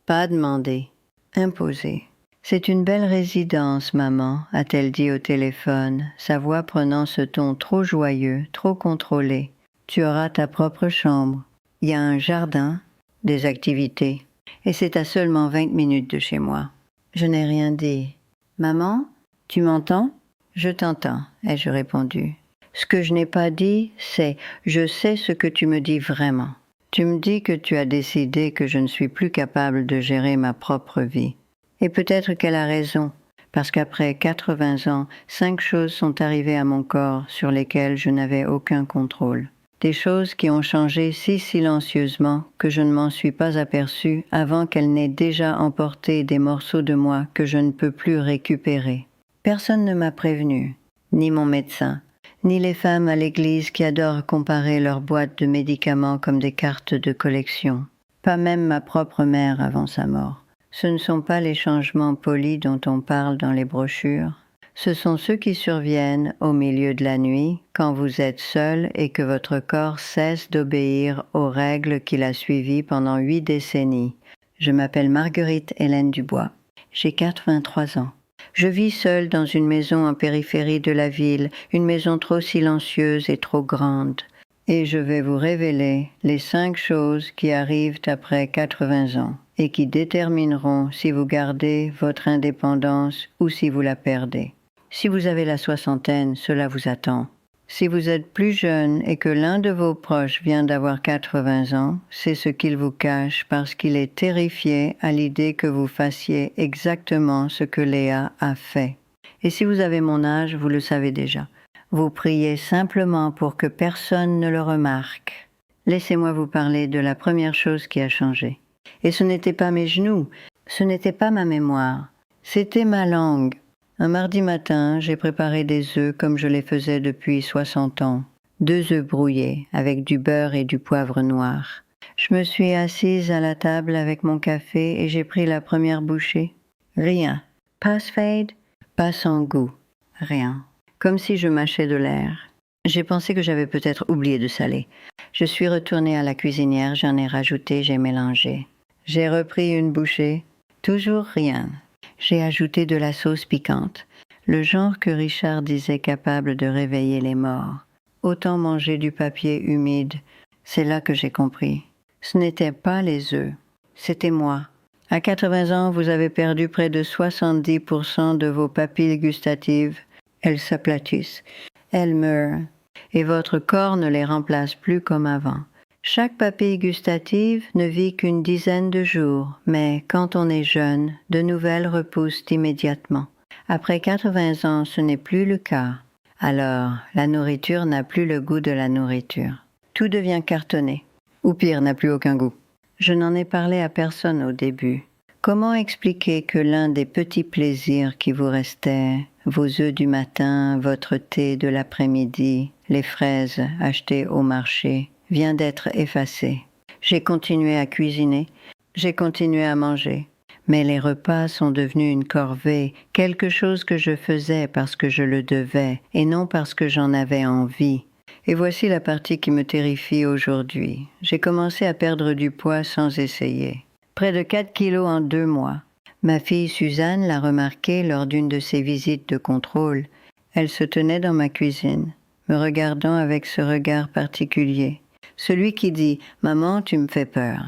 Pas demandé, imposé. C'est une belle résidence, maman, a-t-elle dit au téléphone, sa voix prenant ce ton trop joyeux, trop contrôlé. Tu auras ta propre chambre. Il y a un jardin, des activités, et c'est à seulement 20 minutes de chez moi. Je n'ai rien dit. Maman, tu m'entends? Je t'entends, ai-je répondu. Ce que je n'ai pas dit, c'est « je sais ce que tu me dis vraiment ». Tu me dis que tu as décidé que je ne suis plus capable de gérer ma propre vie. Et peut-être qu'elle a raison, parce qu'après 80 ans, 5 choses sont arrivées à mon corps sur lesquelles je n'avais aucun contrôle. Des choses qui ont changé si silencieusement que je ne m'en suis pas aperçue avant qu'elles n'aient déjà emporté des morceaux de moi que je ne peux plus récupérer. Personne ne m'a prévenu, ni mon médecin, ni les femmes à l'église qui adorent comparer leurs boîtes de médicaments comme des cartes de collection. Pas même ma propre mère avant sa mort. Ce ne sont pas les changements polis dont on parle dans les brochures. Ce sont ceux qui surviennent au milieu de la nuit, quand vous êtes seul et que votre corps cesse d'obéir aux règles qu'il a suivies pendant 8 décennies. Je m'appelle Marguerite Hélène Dubois. J'ai 83 ans. Je vis seule dans une maison en périphérie de la ville, une maison trop silencieuse et trop grande. Et je vais vous révéler les 5 choses qui arrivent après 80 ans et qui détermineront si vous gardez votre indépendance ou si vous la perdez. Si vous avez la soixantaine, cela vous attend. Si vous êtes plus jeune et que l'un de vos proches vient d'avoir 80 ans, c'est ce qu'il vous cache parce qu'il est terrifié à l'idée que vous fassiez exactement ce que Léa a fait. Et si vous avez mon âge, vous le savez déjà. Vous priez simplement pour que personne ne le remarque. Laissez-moi vous parler de la première chose qui a changé. Et ce n'était pas mes genoux, ce n'était pas ma mémoire, c'était ma langue. Un mardi matin, j'ai préparé des œufs comme je les faisais depuis 60 ans. 2 œufs brouillés, avec du beurre et du poivre noir. Je me suis assise à la table avec mon café et j'ai pris la première bouchée. Rien. Pas fade, pas sans goût. Rien. Comme si je mâchais de l'air. J'ai pensé que j'avais peut-être oublié de saler. Je suis retournée à la cuisinière, j'en ai rajouté, j'ai mélangé. J'ai repris une bouchée. Toujours rien. J'ai ajouté de la sauce piquante, le genre que Richard disait capable de réveiller les morts. Autant manger du papier humide, c'est là que j'ai compris. Ce n'était pas les œufs, c'était moi. À 80 ans, vous avez perdu près de 70% de vos papilles gustatives. Elles s'aplatissent, elles meurent, et votre corps ne les remplace plus comme avant. Chaque papille gustative ne vit qu'une dizaine de jours, mais quand on est jeune, de nouvelles repoussent immédiatement. Après 80 ans, ce n'est plus le cas. Alors, la nourriture n'a plus le goût de la nourriture. Tout devient cartonné. Ou pire, n'a plus aucun goût. Je n'en ai parlé à personne au début. Comment expliquer que l'un des petits plaisirs qui vous restaient, vos œufs du matin, votre thé de l'après-midi, les fraises achetées au marché, vient d'être effacé. J'ai continué à cuisiner, j'ai continué à manger, mais les repas sont devenus une corvée, quelque chose que je faisais parce que je le devais et non parce que j'en avais envie. Et voici la partie qui me terrifie aujourd'hui. J'ai commencé à perdre du poids sans essayer. Près de 4 kilos en 2 mois. Ma fille Suzanne l'a remarqué lors d'une de ses visites de contrôle. Elle se tenait dans ma cuisine, me regardant avec ce regard particulier. Celui qui dit « Maman, tu me fais peur. »«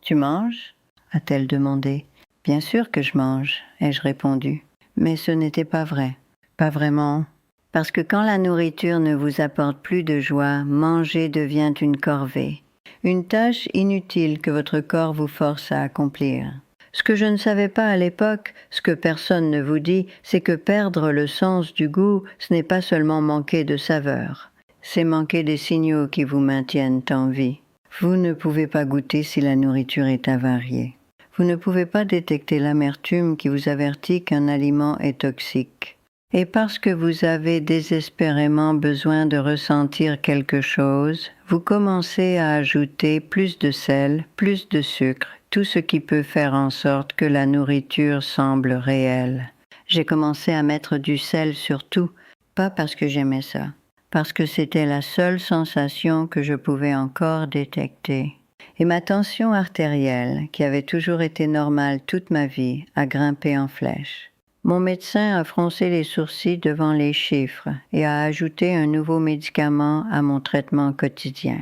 Tu manges ?» a-t-elle demandé. « Bien sûr que je mange, » ai-je répondu. Mais ce n'était pas vrai. Pas vraiment. Parce que quand la nourriture ne vous apporte plus de joie, manger devient une corvée. Une tâche inutile que votre corps vous force à accomplir. Ce que je ne savais pas à l'époque, ce que personne ne vous dit, c'est que perdre le sens du goût, ce n'est pas seulement manquer de saveur. C'est manquer des signaux qui vous maintiennent en vie. Vous ne pouvez pas goûter si la nourriture est avariée. Vous ne pouvez pas détecter l'amertume qui vous avertit qu'un aliment est toxique. Et parce que vous avez désespérément besoin de ressentir quelque chose, vous commencez à ajouter plus de sel, plus de sucre, tout ce qui peut faire en sorte que la nourriture semble réelle. J'ai commencé à mettre du sel sur tout, pas parce que j'aimais ça, parce que c'était la seule sensation que je pouvais encore détecter. et ma tension artérielle, qui avait toujours été normale toute ma vie, a grimpé en flèche. Mon médecin a froncé les sourcils devant les chiffres et a ajouté un nouveau médicament à mon traitement quotidien.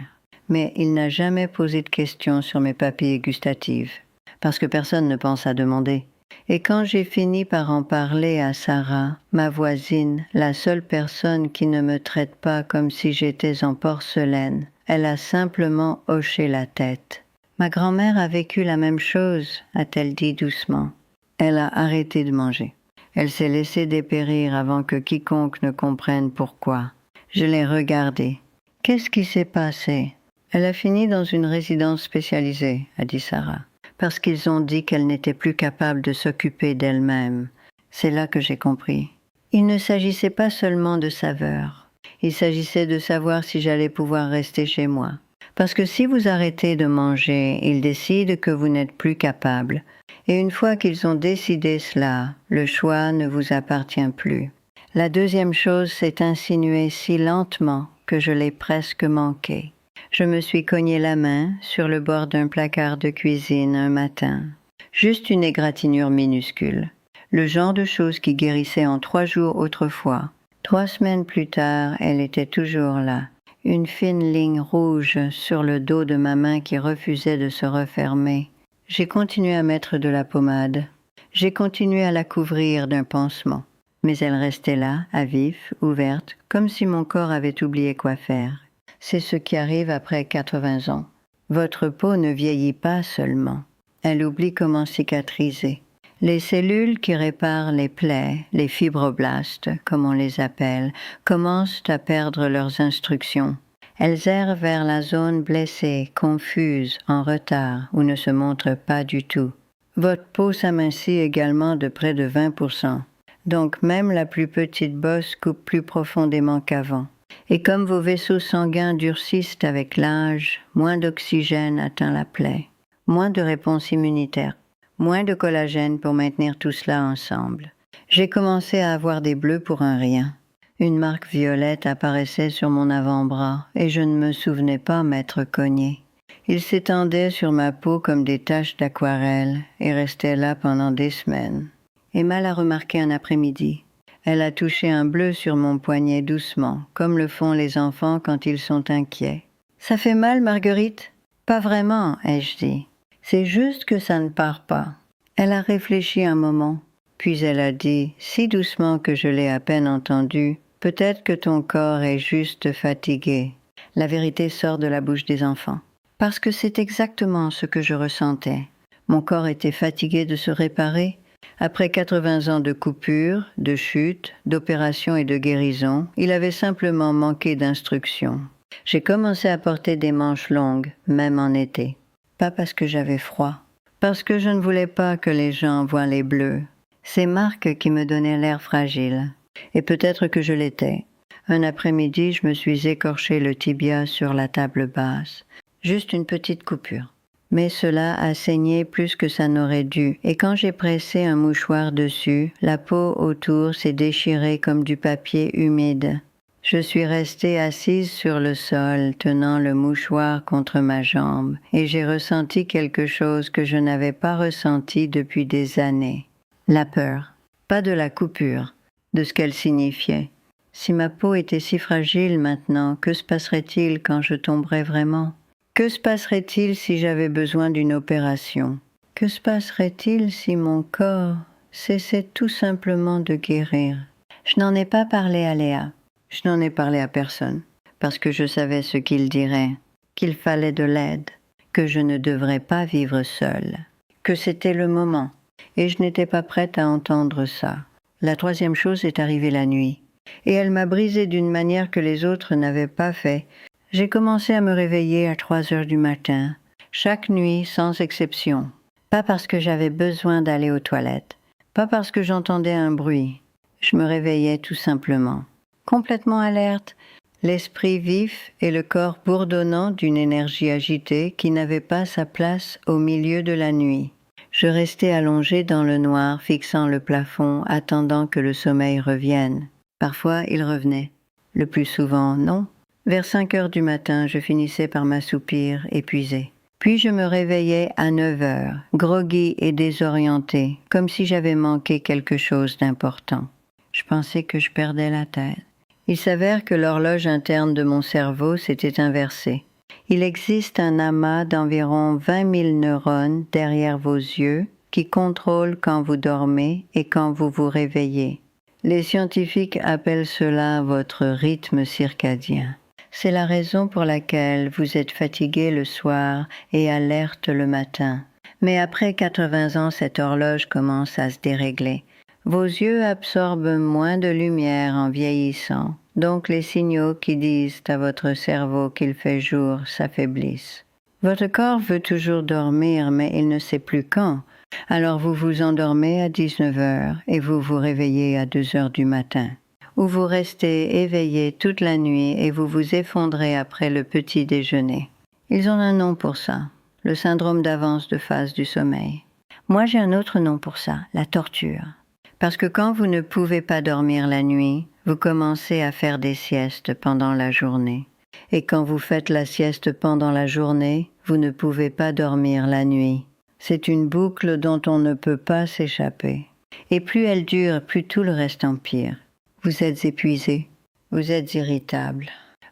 Mais il n'a jamais posé de questions sur mes papilles gustatives, parce que personne ne pense à demander. Et quand j'ai fini par en parler à Sarah, ma voisine, la seule personne qui ne me traite pas comme si j'étais en porcelaine, elle a simplement hoché la tête. « Ma grand-mère a vécu la même chose », a-t-elle dit doucement. Elle a arrêté de manger. Elle s'est laissée dépérir avant que quiconque ne comprenne pourquoi. Je l'ai regardée. « Qu'est-ce qui s'est passé ?» « Elle a fini dans une résidence spécialisée, a dit Sarah, parce qu'ils ont dit qu'elle n'était plus capable de s'occuper d'elle-même. C'est là que j'ai compris. Il ne s'agissait pas seulement de saveur. Il s'agissait de savoir si j'allais pouvoir rester chez moi. Parce que si vous arrêtez de manger, ils décident que vous n'êtes plus capable. Et une fois qu'ils ont décidé cela, le choix ne vous appartient plus. La deuxième chose s'est insinuée si lentement que je l'ai presque manquée. Je me suis cogné la main sur le bord d'un placard de cuisine un matin. Juste une égratignure minuscule. Le genre de chose qui guérissait en 3 jours autrefois. 3 semaines plus tard, elle était toujours là. Une fine ligne rouge sur le dos de ma main qui refusait de se refermer. J'ai continué à mettre de la pommade. J'ai continué à la couvrir d'un pansement. Mais elle restait là, à vif, ouverte, comme si mon corps avait oublié quoi faire. C'est ce qui arrive après 80 ans. Votre peau ne vieillit pas seulement. Elle oublie comment cicatriser. Les cellules qui réparent les plaies, les fibroblastes, comme on les appelle, commencent à perdre leurs instructions. Elles errent vers la zone blessée, confuse, en retard, ou ne se montrent pas du tout. Votre peau s'amincit également de près de 20%. Donc même la plus petite bosse coupe plus profondément qu'avant. Et comme vos vaisseaux sanguins durcissent avec l'âge, moins d'oxygène atteint la plaie, moins de réponse immunitaire, moins de collagène pour maintenir tout cela ensemble. J'ai commencé à avoir des bleus pour un rien. Une marque violette apparaissait sur mon avant-bras et je ne me souvenais pas m'être cogné. Il s'étendait sur ma peau comme des taches d'aquarelle et restait là pendant des semaines. Emma l'a remarqué un après-midi. Elle a touché un bleu sur mon poignet doucement, comme le font les enfants quand ils sont inquiets. « Ça fait mal, Marguerite ?»« Pas vraiment, ai-je dit. C'est juste que ça ne part pas. » Elle a réfléchi un moment, puis elle a dit, si doucement que je l'ai à peine entendu, « Peut-être que ton corps est juste fatigué. » La vérité sort de la bouche des enfants. Parce que c'est exactement ce que je ressentais. Mon corps était fatigué de se réparer. Après 80 ans de coupures, de chutes, d'opérations et de guérisons, il avait simplement manqué d'instructions. J'ai commencé à porter des manches longues, même en été. Pas parce que j'avais froid, parce que je ne voulais pas que les gens voient les bleus. Ces marques qui me donnaient l'air fragile. Et peut-être que je l'étais. Un après-midi, je me suis écorché le tibia sur la table basse. Juste une petite coupure. Mais cela a saigné plus que ça n'aurait dû, et quand j'ai pressé un mouchoir dessus, la peau autour s'est déchirée comme du papier humide. Je suis restée assise sur le sol, tenant le mouchoir contre ma jambe, et j'ai ressenti quelque chose que je n'avais pas ressenti depuis des années. La peur. Pas de la coupure, de ce qu'elle signifiait. Si ma peau était si fragile maintenant, que se passerait-il quand je tomberais vraiment ? Que se passerait-il si j'avais besoin d'une opération? Que se passerait-il si mon corps cessait tout simplement de guérir? Je n'en ai pas parlé à Léa. Je n'en ai parlé à personne, parce que je savais ce qu'il dirait, qu'il fallait de l'aide, que je ne devrais pas vivre seule, que c'était le moment, et je n'étais pas prête à entendre ça. La troisième chose est arrivée la nuit, et elle m'a brisée d'une manière que les autres n'avaient pas fait. J'ai commencé à me réveiller à 3 heures du matin, chaque nuit sans exception. Pas parce que j'avais besoin d'aller aux toilettes, pas parce que j'entendais un bruit. Je me réveillais tout simplement, complètement alerte, l'esprit vif et le corps bourdonnant d'une énergie agitée qui n'avait pas sa place au milieu de la nuit. Je restais allongée dans le noir, fixant le plafond, attendant que le sommeil revienne. Parfois, il revenait. Le plus souvent, non. Vers 5 heures du matin, je finissais par m'assoupir, épuisée. Puis je me réveillais à 9 heures, groggy et désorientée, comme si j'avais manqué quelque chose d'important. Je pensais que je perdais la tête. Il s'avère que l'horloge interne de mon cerveau s'était inversée. Il existe un amas d'environ 20 000 neurones derrière vos yeux qui contrôlent quand vous dormez et quand vous vous réveillez. Les scientifiques appellent cela votre rythme circadien. C'est la raison pour laquelle vous êtes fatigué le soir et alerte le matin. Mais après 80 ans, cette horloge commence à se dérégler. Vos yeux absorbent moins de lumière en vieillissant, donc les signaux qui disent à votre cerveau qu'il fait jour s'affaiblissent. Votre corps veut toujours dormir, mais il ne sait plus quand. Alors vous vous endormez à 19 heures et vous vous réveillez à 2 heures du matin. Ou vous restez éveillé toute la nuit et vous vous effondrez après le petit déjeuner. Ils ont un nom pour ça, le syndrome d'avance de phase du sommeil. Moi j'ai un autre nom pour ça, la torture. Parce que quand vous ne pouvez pas dormir la nuit, vous commencez à faire des siestes pendant la journée. Et quand vous faites la sieste pendant la journée, vous ne pouvez pas dormir la nuit. C'est une boucle dont on ne peut pas s'échapper. Et plus elle dure, plus tout le reste empire. Vous êtes épuisé, vous êtes irritable,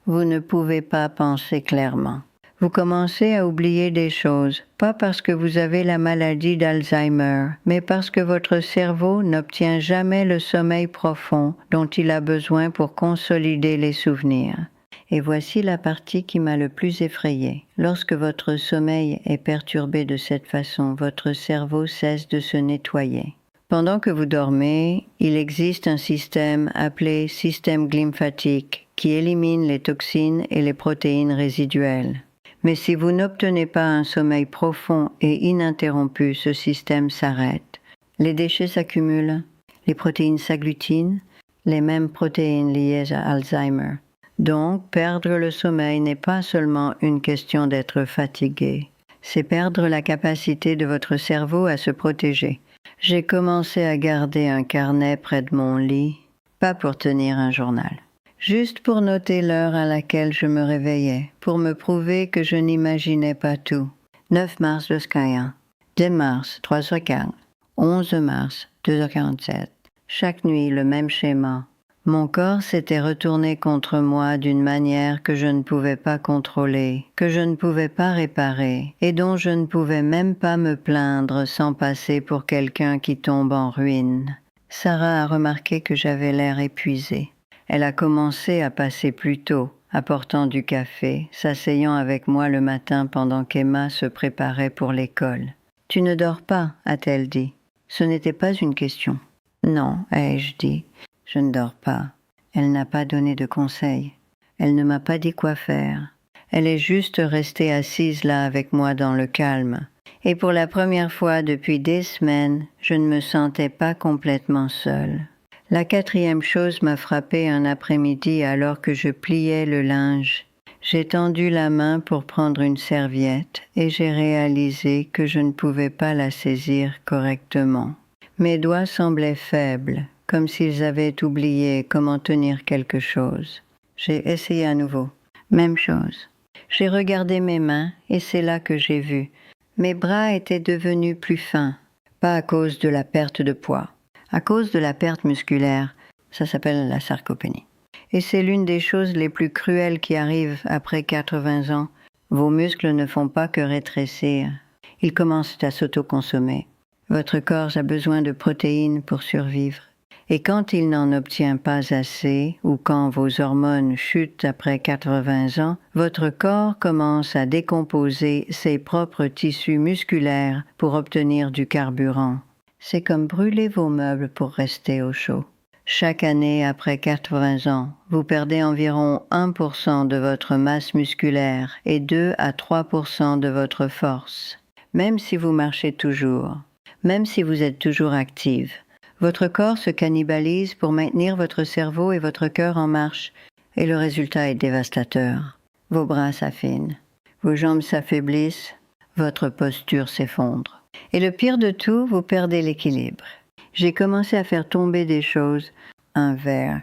vous ne pouvez pas penser clairement. Vous commencez à oublier des choses, pas parce que vous avez la maladie d'Alzheimer, mais parce que votre cerveau n'obtient jamais le sommeil profond dont il a besoin pour consolider les souvenirs. Et voici la partie qui m'a le plus effrayée. Lorsque votre sommeil est perturbé de cette façon, votre cerveau cesse de se nettoyer. Pendant que vous dormez, il existe un système appelé système glymphatique qui élimine les toxines et les protéines résiduelles. Mais si vous n'obtenez pas un sommeil profond et ininterrompu, ce système s'arrête. Les déchets s'accumulent, les protéines s'agglutinent, les mêmes protéines liées à Alzheimer. Donc, perdre le sommeil n'est pas seulement une question d'être fatigué, c'est perdre la capacité de votre cerveau à se protéger. J'ai commencé à garder un carnet près de mon lit, pas pour tenir un journal, juste pour noter l'heure à laquelle je me réveillais, pour me prouver que je n'imaginais pas tout. 9 mars 2h01, 10 mars 3h15, 11 mars 2h47. Chaque nuit le même schéma. Mon corps s'était retourné contre moi d'une manière que je ne pouvais pas contrôler, que je ne pouvais pas réparer, et dont je ne pouvais même pas me plaindre sans passer pour quelqu'un qui tombe en ruine. Sarah a remarqué que j'avais l'air épuisé. Elle a commencé à passer plus tôt, apportant du café, s'asseyant avec moi le matin pendant qu'Emma se préparait pour l'école. « Tu ne dors pas » a-t-elle dit. Ce n'était pas une question. « Non » ai-je dit. Je ne dors pas. Elle n'a pas donné de conseils. Elle ne m'a pas dit quoi faire. Elle est juste restée assise là avec moi dans le calme. Et pour la première fois depuis des semaines, je ne me sentais pas complètement seule. La 4e chose m'a frappée un après-midi alors que je pliais le linge. J'ai tendu la main pour prendre une serviette et j'ai réalisé que je ne pouvais pas la saisir correctement. Mes doigts semblaient faibles, comme s'ils avaient oublié comment tenir quelque chose. J'ai essayé à nouveau. Même chose. J'ai regardé mes mains et c'est là que j'ai vu. Mes bras étaient devenus plus fins, pas à cause de la perte de poids, à cause de la perte musculaire. Ça s'appelle la sarcopénie. Et c'est l'une des choses les plus cruelles qui arrivent après 80 ans. Vos muscles ne font pas que rétrécir. Ils commencent à s'autoconsommer. Votre corps a besoin de protéines pour survivre. Et quand il n'en obtient pas assez, ou quand vos hormones chutent après 80 ans, votre corps commence à décomposer ses propres tissus musculaires pour obtenir du carburant. C'est comme brûler vos meubles pour rester au chaud. Chaque année après 80 ans, vous perdez environ 1% de votre masse musculaire et 2 à 3% de votre force. Même si vous marchez toujours, même si vous êtes toujours active, votre corps se cannibalise pour maintenir votre cerveau et votre cœur en marche, et le résultat est dévastateur. Vos bras s'affinent, vos jambes s'affaiblissent, votre posture s'effondre. Et le pire de tout, vous perdez l'équilibre. J'ai commencé à faire tomber des choses, un verre,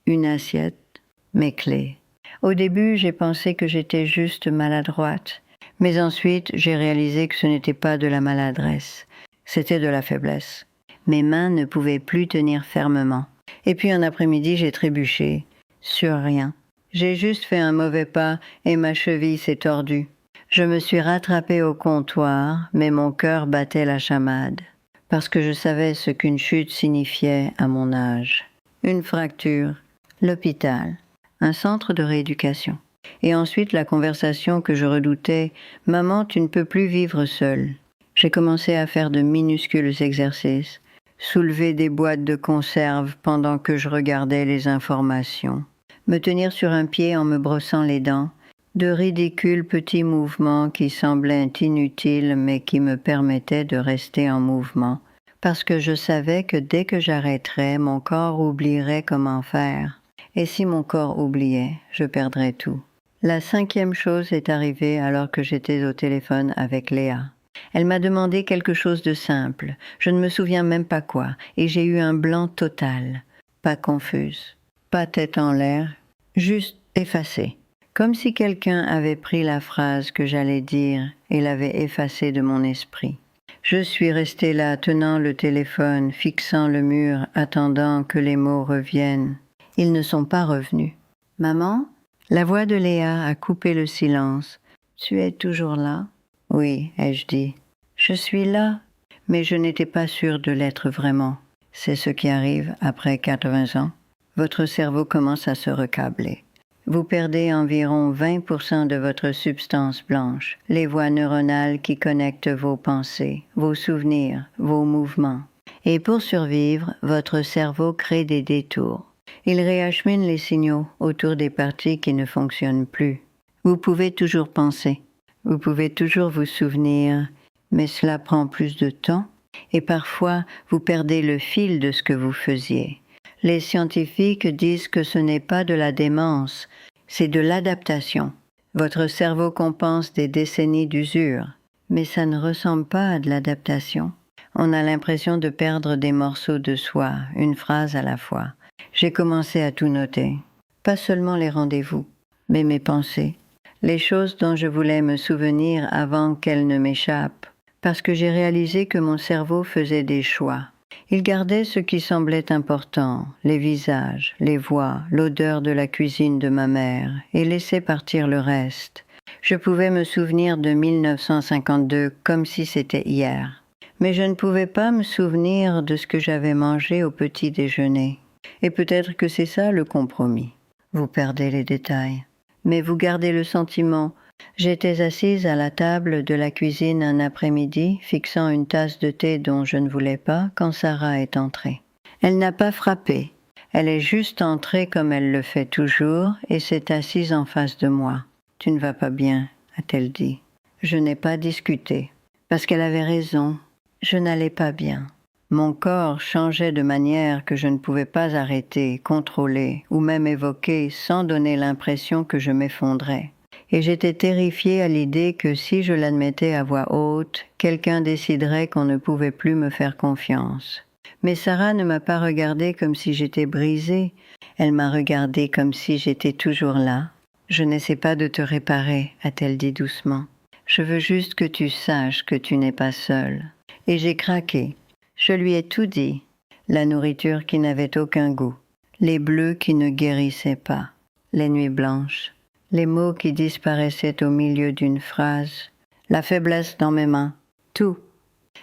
une assiette, mes clés. Au début, j'ai pensé que j'étais juste maladroite, Mais ensuite, j'ai réalisé que ce n'était pas de la maladresse, c'était de la faiblesse. Mes mains ne pouvaient plus tenir fermement. Et puis un après-midi, j'ai trébuché, sur rien. J'ai juste fait un mauvais pas et ma cheville s'est tordue. Je me suis rattrapée au comptoir, mais mon cœur battait la chamade, parce que je savais ce qu'une chute signifiait à mon âge. Une fracture, l'hôpital, un centre de rééducation. Et ensuite la conversation que je redoutais, « Maman, tu ne peux plus vivre seule ». J'ai commencé à faire de minuscules exercices, soulever des boîtes de conserve pendant que je regardais les informations, me tenir sur un pied en me brossant les dents, de ridicules petits mouvements qui semblaient inutiles mais qui me permettaient de rester en mouvement, parce que je savais que dès que j'arrêterais, mon corps oublierait comment faire. Et si mon corps oubliait, je perdrais tout. La 5e chose est arrivée alors que j'étais au téléphone avec Léa. Elle m'a demandé quelque chose de simple, je ne me souviens même pas quoi, et j'ai eu un blanc total. Pas confuse, pas tête en l'air, juste effacée. Comme si quelqu'un avait pris la phrase que j'allais dire et l'avait effacée de mon esprit. Je suis restée là, tenant le téléphone, fixant le mur, attendant que les mots reviennent. Ils ne sont pas revenus. « Maman ?» La voix de Léa a coupé le silence. « Tu es toujours là ?» ?»« Oui, ai-je dit. »« Je suis là, mais je n'étais pas sûre de l'être vraiment. C'est ce qui arrive après 80 ans. Votre cerveau commence à se recabler. Vous perdez environ 20% de votre substance blanche, les voies neuronales qui connectent vos pensées, vos souvenirs, vos mouvements. Et pour survivre, votre cerveau crée des détours. Il réachemine les signaux autour des parties qui ne fonctionnent plus. Vous pouvez toujours penser, vous pouvez toujours vous souvenir, mais cela prend plus de temps et parfois vous perdez le fil de ce que vous faisiez. Les scientifiques disent que ce n'est pas de la démence, c'est de l'adaptation. Votre cerveau compense des décennies d'usure, mais ça ne ressemble pas à de l'adaptation. On a l'impression de perdre des morceaux de soi, une phrase à la fois. J'ai commencé à tout noter, pas seulement les rendez-vous, mais mes pensées, les choses dont je voulais me souvenir avant qu'elles ne m'échappent, parce que j'ai réalisé que mon cerveau faisait des choix. Il gardait ce qui semblait important, les visages, les voix, l'odeur de la cuisine de ma mère, et laissait partir le reste. Je pouvais me souvenir de 1952 comme si c'était hier. Mais je ne pouvais pas me souvenir de ce que j'avais mangé au petit déjeuner. Et peut-être que c'est ça le compromis. Vous perdez les détails, mais vous gardez le sentiment. J'étais assise à la table de la cuisine un après-midi, fixant une tasse de thé dont je ne voulais pas quand Sarah est entrée. Elle n'a pas frappé. Elle est juste entrée comme elle le fait toujours et s'est assise en face de moi. « Tu ne vas pas bien », a-t-elle dit. Je n'ai pas discuté, parce qu'elle avait raison. Je n'allais pas bien. Mon corps changeait de manière que je ne pouvais pas arrêter, contrôler ou même évoquer sans donner l'impression que je m'effondrais. Et j'étais terrifiée à l'idée que si je l'admettais à voix haute, quelqu'un déciderait qu'on ne pouvait plus me faire confiance. Mais Sarah ne m'a pas regardée comme si j'étais brisée, elle m'a regardée comme si j'étais toujours là. « Je n'essaie pas de te réparer », a-t-elle dit doucement. « Je veux juste que tu saches que tu n'es pas seule. » Et j'ai craqué. Je lui ai tout dit. La nourriture qui n'avait aucun goût, les bleus qui ne guérissaient pas, les nuits blanches, les mots qui disparaissaient au milieu d'une phrase, la faiblesse dans mes mains, tout.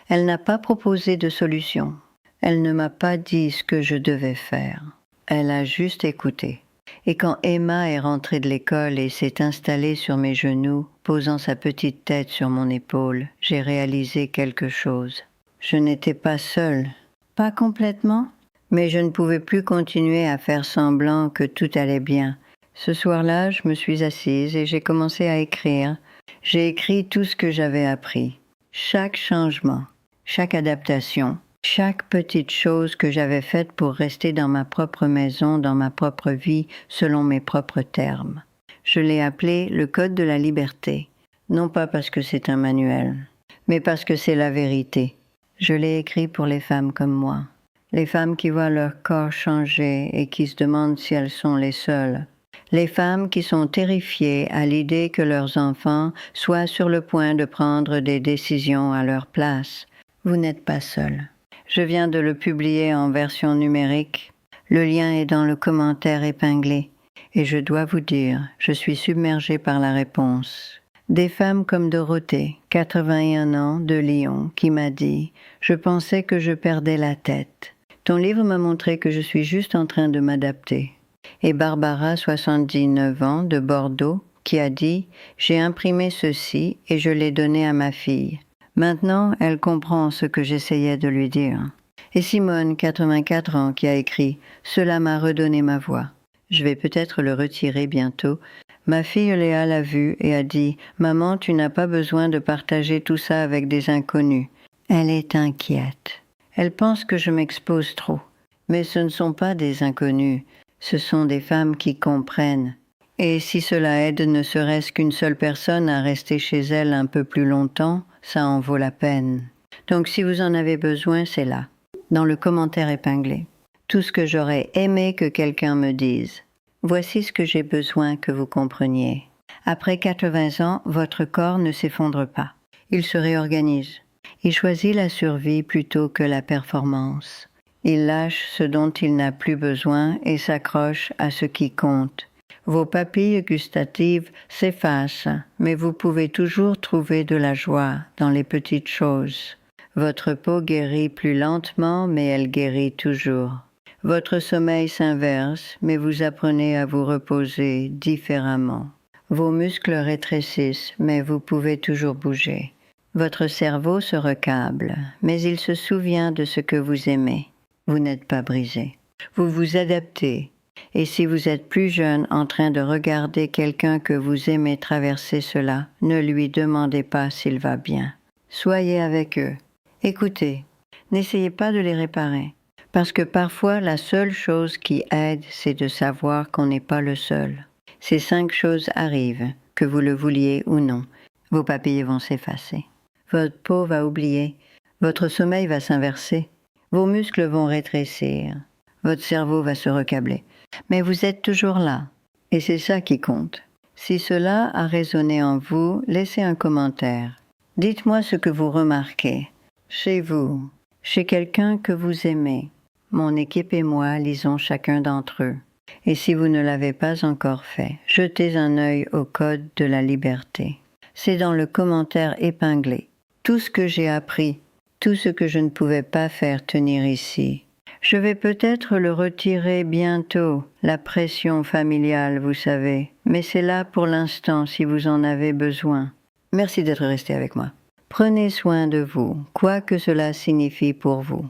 Elle n'a pas proposé de solution. Elle ne m'a pas dit ce que je devais faire. Elle a juste écouté. Et quand Emma est rentrée de l'école et s'est installée sur mes genoux, posant sa petite tête sur mon épaule, j'ai réalisé quelque chose. Je n'étais pas seule. Pas complètement, mais je ne pouvais plus continuer à faire semblant que tout allait bien. Ce soir-là, je me suis assise et j'ai commencé à écrire. J'ai écrit tout ce que j'avais appris. Chaque changement, chaque adaptation, chaque petite chose que j'avais faite pour rester dans ma propre maison, dans ma propre vie, selon mes propres termes. Je l'ai appelé le Code de la liberté, non pas parce que c'est un manuel, mais parce que c'est la vérité. Je l'ai écrit pour les femmes comme moi, les femmes qui voient leur corps changer et qui se demandent si elles sont les seules, Les femmes qui sont terrifiées à l'idée que leurs enfants soient sur le point de prendre des décisions à leur place. Vous n'êtes pas seul. Je viens de le publier en version numérique. Le lien est dans le commentaire épinglé. Et je dois vous dire, je suis submergée par la réponse. Des femmes comme Dorothée, 81 ans, de Lyon, qui m'a dit « Je pensais que je perdais la tête. Ton livre m'a montré que je suis juste en train de m'adapter. » Et Barbara, 79 ans, de Bordeaux, qui a dit « J'ai imprimé ceci et je l'ai donné à ma fille. Maintenant, elle comprend ce que j'essayais de lui dire. » Et Simone, 84 ans, qui a écrit « Cela m'a redonné ma voix. » Je vais peut-être le retirer bientôt. Ma fille Léa l'a vu et a dit « Maman, tu n'as pas besoin de partager tout ça avec des inconnus. » Elle est inquiète. Elle pense que je m'expose trop. Mais ce ne sont pas des inconnus. Ce sont des femmes qui comprennent. Et si cela aide ne serait-ce qu'une seule personne à rester chez elle un peu plus longtemps, ça en vaut la peine. Donc si vous en avez besoin, c'est là, dans le commentaire épinglé. Tout ce que j'aurais aimé que quelqu'un me dise. Voici ce que j'ai besoin que vous compreniez. Après 80 ans, votre corps ne s'effondre pas. Il se réorganise. Il choisit la survie plutôt que la performance. Il lâche ce dont il n'a plus besoin et s'accroche à ce qui compte. Vos papilles gustatives s'effacent, mais vous pouvez toujours trouver de la joie dans les petites choses. Votre peau guérit plus lentement, mais elle guérit toujours. Votre sommeil s'inverse, mais vous apprenez à vous reposer différemment. Vos muscles rétrécissent, mais vous pouvez toujours bouger. Votre cerveau se recable, mais il se souvient de ce que vous aimez. Vous n'êtes pas brisé. Vous vous adaptez. Et si vous êtes plus jeune en train de regarder quelqu'un que vous aimez traverser cela, ne lui demandez pas s'il va bien. Soyez avec eux. Écoutez. N'essayez pas de les réparer. Parce que parfois, la seule chose qui aide, c'est de savoir qu'on n'est pas le seul. Ces 5 choses arrivent, que vous le vouliez ou non. Vos papilles vont s'effacer. Votre peau va oublier. Votre sommeil va s'inverser. Vos muscles vont rétrécir. Votre cerveau va se recabler. Mais vous êtes toujours là. Et c'est ça qui compte. Si cela a résonné en vous, laissez un commentaire. Dites-moi ce que vous remarquez. Chez vous, chez quelqu'un que vous aimez. Mon équipe et moi lisons chacun d'entre eux. Et si vous ne l'avez pas encore fait, jetez un œil au code de la liberté. C'est dans le commentaire épinglé. Tout ce que j'ai appris, tout ce que je ne pouvais pas faire tenir ici. Je vais peut-être le retirer bientôt, la pression familiale, vous savez. Mais c'est là pour l'instant si vous en avez besoin. Merci d'être resté avec moi. Prenez soin de vous, quoi que cela signifie pour vous.